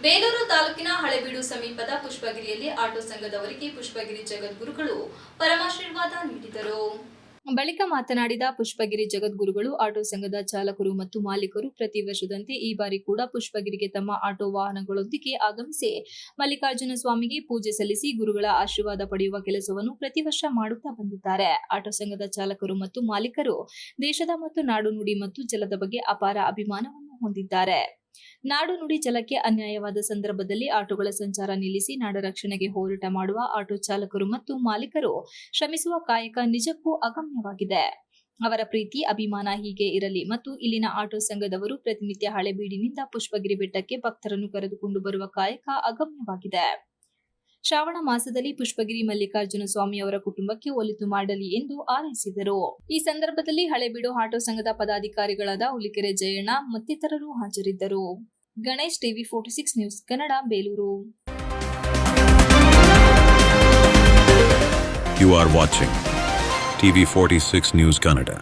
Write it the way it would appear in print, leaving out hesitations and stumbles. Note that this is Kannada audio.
ಬೇಲೂರು ತಾಲೂಕಿನ ಹಳೆಬೀಡು ಸಮೀಪದ ಪುಷ್ಪಗಿರಿಯಲ್ಲಿ ಆಟೋ ಸಂಘದವರಿಗೆ ಪುಷ್ಪಗಿರಿ ಜಗದ್ಗುರುಗಳು ಪರಮಾಶೀರ್ವಾದ ನೀಡಿದರು. ಬಳಿಕ ಮಾತನಾಡಿದ ಪುಷ್ಪಗಿರಿ ಜಗದ್ಗುರುಗಳು, ಆಟೋ ಸಂಘದ ಚಾಲಕರು ಮತ್ತು ಮಾಲೀಕರು ಪ್ರತಿ ವರ್ಷದಂತೆ ಈ ಬಾರಿ ಕೂಡ ಪುಷ್ಪಗಿರಿಗೆ ತಮ್ಮ ಆಟೋ ವಾಹನಗಳೊಂದಿಗೆ ಆಗಮಿಸಿ ಮಲ್ಲಿಕಾರ್ಜುನ ಸ್ವಾಮಿಗೆ ಪೂಜೆ ಸಲ್ಲಿಸಿ ಗುರುಗಳ ಆಶೀರ್ವಾದ ಪಡೆಯುವ ಕೆಲಸವನ್ನು ಪ್ರತಿ ವರ್ಷ ಮಾಡುತ್ತಾ ಬಂದಿದ್ದಾರೆ. ಆಟೋ ಸಂಘದ ಚಾಲಕರು ಮತ್ತು ಮಾಲೀಕರು ದೇಶದ ಮತ್ತು ನಾಡು ನುಡಿ ಮತ್ತು ಜಲದ ಬಗ್ಗೆ ಅಪಾರ ಅಭಿಮಾನವನ್ನು ಹೊಂದಿದ್ದಾರೆ. ನಾಡು ನುಡಿ ಜಲಕ್ಕೆ ಅನ್ಯಾಯವಾದ ಸಂದರ್ಭದಲ್ಲಿ ಆಟೋಗಳ ಸಂಚಾರ ನಿಲ್ಲಿಸಿ ನಾಡ ರಕ್ಷಣೆಗೆ ಹೋರಾಟ ಮಾಡುವ ಆಟೋ ಚಾಲಕರು ಮತ್ತು ಮಾಲೀಕರು ಶ್ರಮಿಸುವ ಕಾಯಕ ನಿಜಕ್ಕೂ ಅಗಮ್ಯವಾಗಿದೆ. ಅವರ ಪ್ರೀತಿ ಅಭಿಮಾನ ಹೀಗೆ ಇರಲಿ ಮತ್ತು ಇಲ್ಲಿನ ಆಟೋ ಸಂಘದವರು ಪ್ರತಿನಿತ್ಯ ಹಳೆಬೀಡಿನಿಂದ ಪುಷ್ಪಗಿರಿ ಬೆಟ್ಟಕ್ಕೆ ಭಕ್ತರನ್ನು ಕರೆದುಕೊಂಡು ಬರುವ ಕಾಯಕ ಅಗಮ್ಯವಾಗಿದೆ. ಶ್ರಾವಣ ಮಾಸದಲ್ಲಿ ಪುಷ್ಪಗಿರಿ ಮಲ್ಲಿಕಾರ್ಜುನ ಸ್ವಾಮಿ ಅವರ ಕುಟುಂಬಕ್ಕೆ ಒಳಿತು ಮಾಡಲಿ ಎಂದು ಹಾರೈಸಿದರು. ಈ ಸಂದರ್ಭದಲ್ಲಿ ಹಳೆಬೀಡು ಆಟೋ ಸಂಘದ ಪದಾಧಿಕಾರಿಗಳಾದ ಹುಲಿಕೆರೆ ಜಯಣ್ಣ ಮತ್ತಿತರರು ಹಾಜರಿದ್ದರು. Ganesh, TV 46 news Kannada, Belur. You are watching TV 46 News Kannada.